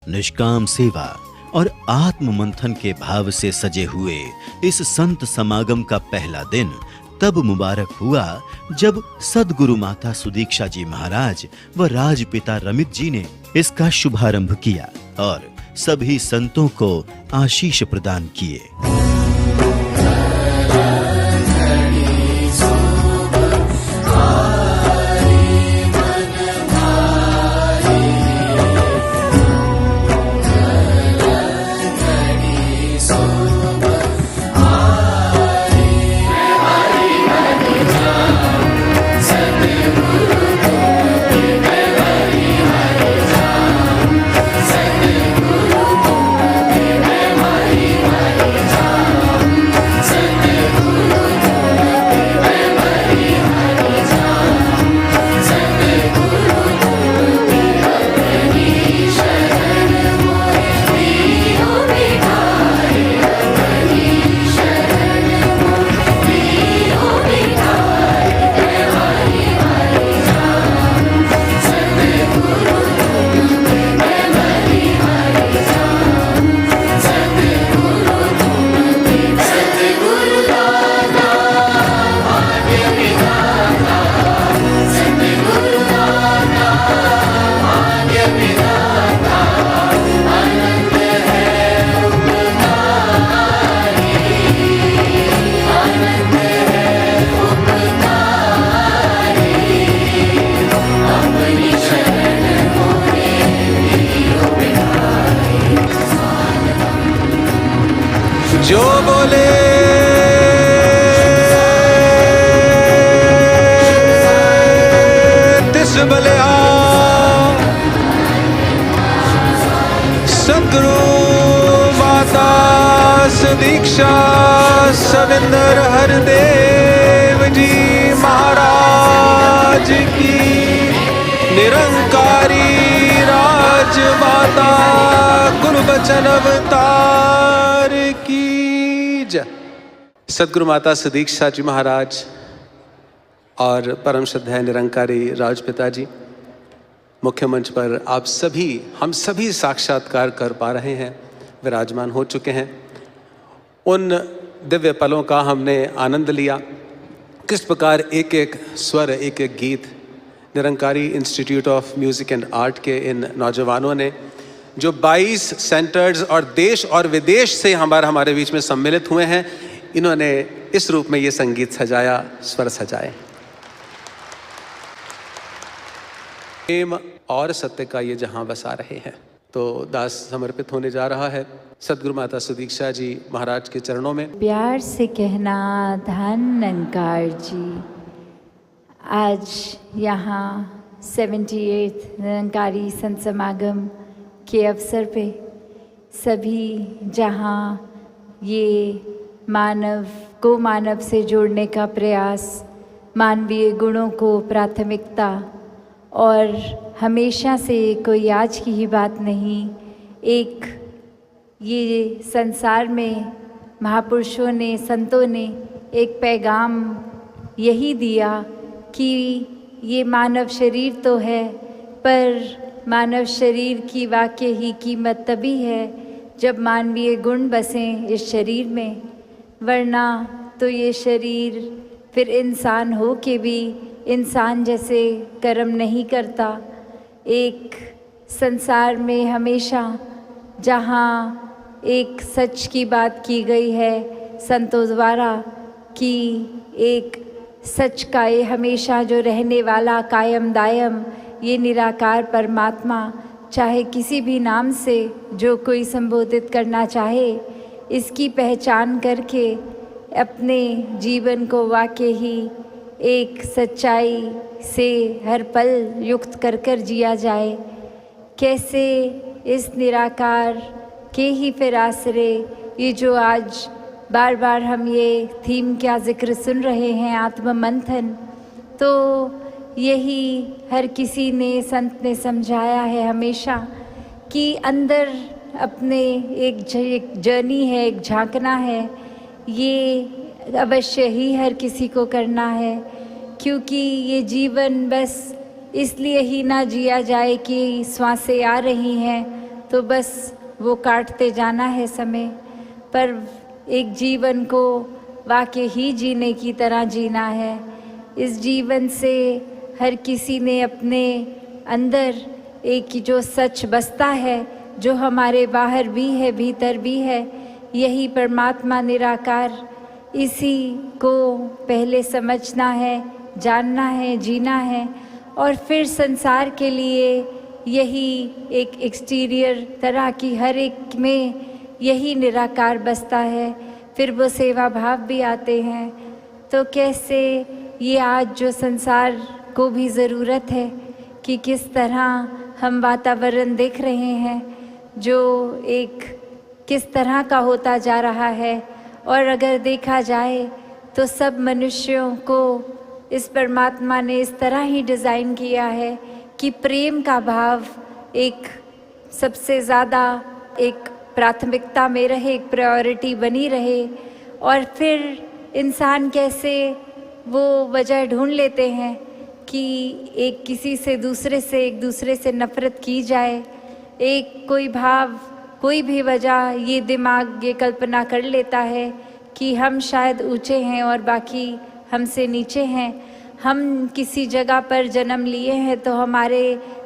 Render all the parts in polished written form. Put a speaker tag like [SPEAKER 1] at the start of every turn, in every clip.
[SPEAKER 1] निष्काम सेवा और आत्म मंथन के भाव से सजे हुए इस संत समागम का पहला दिन तब मुबारक हुआ जब सद्गुरु माता सुदीक्षा जी महाराज व राजपिता रमित जी ने इसका शुभारंभ किया और सभी संतों को आशीष प्रदान किए।
[SPEAKER 2] जो बोले तिस बलिया सद्गुरु माता सुदीक्षा सविंदर हरदेव जी महाराज की निरंकारी राजमाता गुरु बचन अवतार की जय। सद्गुरु माता सुदीक्षा जी महाराज और परम श्रद्धेय निरंकारी राजपिता जी मुख्य मंच पर आप सभी हम सभी साक्षात्कार कर पा रहे हैं, विराजमान हो चुके हैं। उन दिव्य पलों का हमने आनंद लिया, किस प्रकार एक एक स्वर एक एक गीत Nirankari institute of music and art के इन नौजवानों ने जो 22 सेंटर्स और देश और विदेश से हमारे बीच में सम्मिलित हुए हैं, इन्होंने इस रूप में ये संगीत सजाया, स्वर सजाए। प्रेम और सत्य का ये जहां बसा रहे हैं, तो दास समर्पित होने जा रहा है सद्गुरु माता सुदीक्षा जी महाराज के चरणों में।
[SPEAKER 3] प्यार से कहना धन निरंकार जी। आज यहाँ 78 निरंकारी संत समागम के अवसर पे सभी जहाँ ये मानव को मानव से जोड़ने का प्रयास, मानवीय गुणों को प्राथमिकता, और हमेशा से कोई आज की ही बात नहीं, एक ये संसार में महापुरुषों ने, संतों ने एक पैगाम यही दिया कि ये मानव शरीर तो है, पर मानव शरीर की वाकई ही कीमत तभी है जब मानवीय गुण बसें इस शरीर में, वरना तो ये शरीर फिर इंसान हो के भी इंसान जैसे कर्म नहीं करता। एक संसार में हमेशा जहाँ एक सच की बात की गई है संतों द्वारा कि एक सच का ये हमेशा जो रहने वाला कायम दायम ये निराकार परमात्मा, चाहे किसी भी नाम से जो कोई संबोधित करना चाहे, इसकी पहचान करके अपने जीवन को वाकई ही एक सच्चाई से हर पल युक्त कर कर जिया जाए। कैसे इस निराकार के ही फिर आसरे ये जो आज बार बार हम ये थीम क्या जिक्र सुन रहे हैं, आत्म मंथन, तो यही हर किसी ने, संत ने समझाया है हमेशा कि अंदर अपने एक जर्नी है, एक झांकना है, ये अवश्य ही हर किसी को करना है, क्योंकि ये जीवन बस इसलिए ही ना जिया जाए कि श्वासें आ रही हैं तो बस वो काटते जाना है समय। पर एक जीवन को वाकई ही जीने की तरह जीना है। इस जीवन से हर किसी ने अपने अंदर एक जो सच बसता है, जो हमारे बाहर भी है भीतर भी है, यही परमात्मा निराकार, इसी को पहले समझना है, जानना है, जीना है, और फिर संसार के लिए यही एक एक्सटीरियर तरह की हर एक में यही निराकार बसता है। फिर वो सेवा भाव भी आते हैं। तो कैसे ये आज जो संसार को भी ज़रूरत है कि किस तरह हम वातावरण देख रहे हैं जो एक किस तरह का होता जा रहा है, और अगर देखा जाए तो सब मनुष्यों को इस परमात्मा ने इस तरह ही डिज़ाइन किया है कि प्रेम का भाव एक सबसे ज़्यादा एक प्राथमिकता में रहे, एक प्रायोरिटी बनी रहे। और फिर इंसान कैसे वो वजह ढूंढ लेते हैं कि एक किसी से दूसरे से एक दूसरे से नफ़रत की जाए, एक कोई भाव कोई भी वजह, ये दिमाग ये कल्पना कर लेता है कि हम शायद ऊंचे हैं और बाकी हमसे नीचे हैं, हम किसी जगह पर जन्म लिए हैं तो हमारे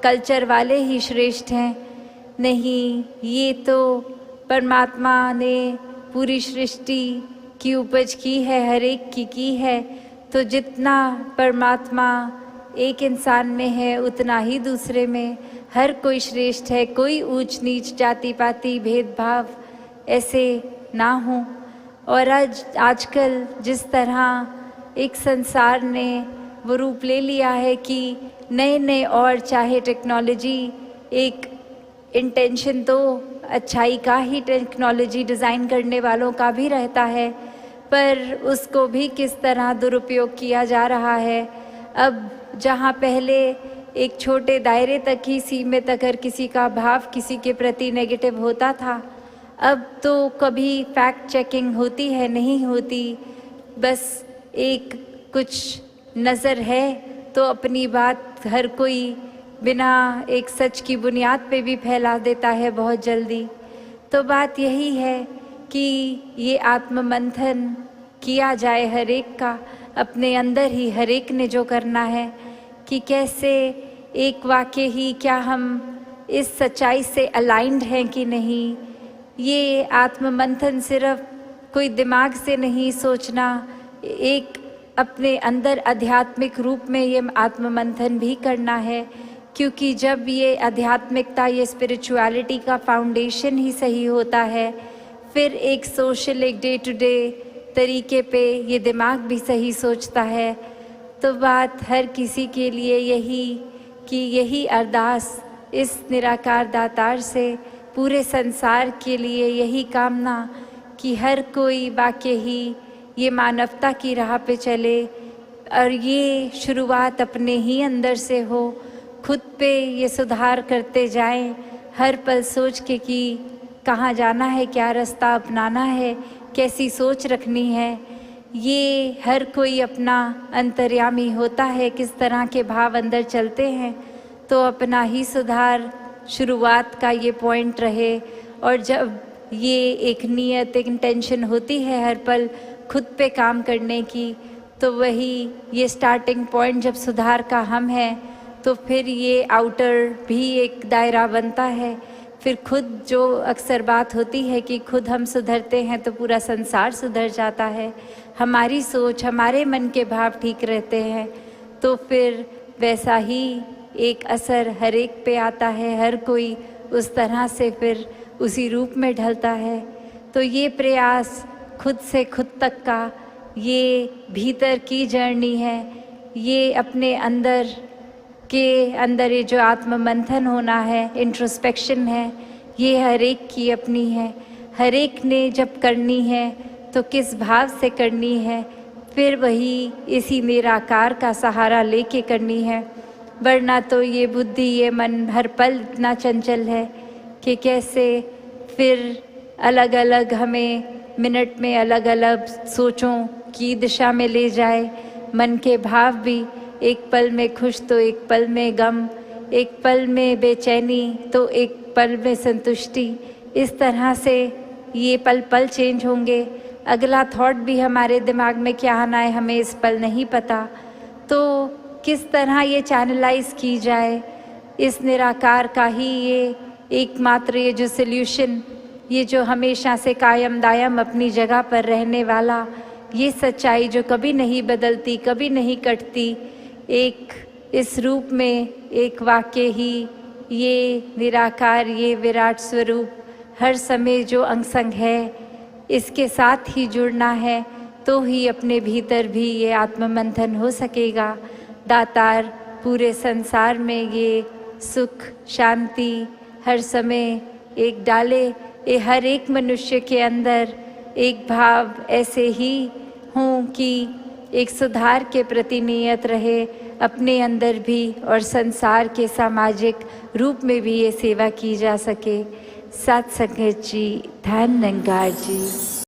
[SPEAKER 3] कल्चर वाले ही श्रेष्ठ हैं। नहीं, ये तो परमात्मा ने पूरी सृष्टि की उपज की है, हर एक की है। तो जितना परमात्मा एक इंसान में है उतना ही दूसरे में हर कोई श्रेष्ठ है। कोई ऊंच नीच जाति पाति भेदभाव ऐसे ना हो। और आजकल जिस तरह एक संसार ने वो रूप ले लिया है कि नए नए, और चाहे टेक्नोलॉजी एक इंटेंशन तो अच्छाई का ही टेक्नोलॉजी डिज़ाइन करने वालों का भी रहता है, पर उसको भी किस तरह दुरुपयोग किया जा रहा है। अब जहाँ पहले एक छोटे दायरे तक ही सीमित अगर किसी का भाव किसी के प्रति नेगेटिव होता था, अब तो कभी फैक्ट चेकिंग होती है नहीं होती, बस एक कुछ नज़र है तो अपनी बात हर कोई बिना एक सच की बुनियाद पे भी फैला देता है बहुत जल्दी। तो बात यही है कि ये आत्ममंथन किया जाए हर एक का, अपने अंदर ही हर एक ने जो करना है कि कैसे एक वाक्य ही क्या हम इस सच्चाई से अलाइंड हैं कि नहीं। ये आत्ममंथन सिर्फ कोई दिमाग से नहीं सोचना, एक अपने अंदर आध्यात्मिक रूप में ये आत्ममंथन भी करना है, क्योंकि जब ये आध्यात्मिकता, ये स्पिरिचुअलिटी का फाउंडेशन ही सही होता है, फिर एक सोशल, एक डे टू डे तरीके पे ये दिमाग भी सही सोचता है। तो बात हर किसी के लिए यही कि यही अरदास इस निराकार दातार से पूरे संसार के लिए यही कामना कि हर कोई वाकई ही ये मानवता की राह पे चले, और ये शुरुआत अपने ही अंदर से हो। खुद पे ये सुधार करते जाएं, हर पल सोच के कि कहाँ जाना है, क्या रास्ता अपनाना है, कैसी सोच रखनी है। ये हर कोई अपना अंतर्यामी होता है, किस तरह के भाव अंदर चलते हैं, तो अपना ही सुधार शुरुआत का ये पॉइंट रहे। और जब ये एक नियत, एक इंटेंशन होती है हर पल खुद पे काम करने की, तो वही ये स्टार्टिंग पॉइंट जब सुधार का हम है, तो फिर ये आउटर भी एक दायरा बनता है। फिर खुद जो अक्सर बात होती है कि खुद हम सुधरते हैं तो पूरा संसार सुधर जाता है, हमारी सोच, हमारे मन के भाव ठीक रहते हैं, तो फिर वैसा ही एक असर हर एक पे आता है, हर कोई उस तरह से फिर उसी रूप में ढलता है। तो ये प्रयास खुद से खुद तक का ये भीतर की जर्नी है, ये अपने अंदर ये जो आत्ममंथन होना है, इंट्रोस्पेक्शन है, ये हर एक की अपनी है। हर एक ने जब करनी है तो किस भाव से करनी है, फिर वही इसी निराकार का सहारा लेके करनी है। वरना तो ये बुद्धि, ये मन हर पल इतना चंचल है कि कैसे फिर अलग अलग हमें मिनट में अलग अलग सोचों की दिशा में ले जाए। मन के भाव भी एक पल में खुश तो एक पल में गम, एक पल में बेचैनी तो एक पल में संतुष्टि, इस तरह से ये पल पल चेंज होंगे। अगला थॉट भी हमारे दिमाग में क्या आना है हमें इस पल नहीं पता, तो किस तरह ये चैनलाइज की जाए, इस निराकार का ही ये एकमात्र ये जो सल्यूशन, ये जो हमेशा से कायम दायम अपनी जगह पर रहने वाला, ये सच्चाई जो कभी नहीं बदलती, कभी नहीं कटती, एक इस रूप में एक वाक्य ही ये निराकार, ये विराट स्वरूप हर समय जो अंग-संग है, इसके साथ ही जुड़ना है, तो ही अपने भीतर भी ये आत्ममंथन हो सकेगा। दातार पूरे संसार में ये सुख शांति हर समय एक डाले, ये हर एक मनुष्य के अंदर एक भाव ऐसे ही हों कि एक सुधार के प्रति नियत रहे, अपने अंदर भी और संसार के सामाजिक रूप में भी ये सेवा की जा सके। सत संगत जी, धन निरंकार जी।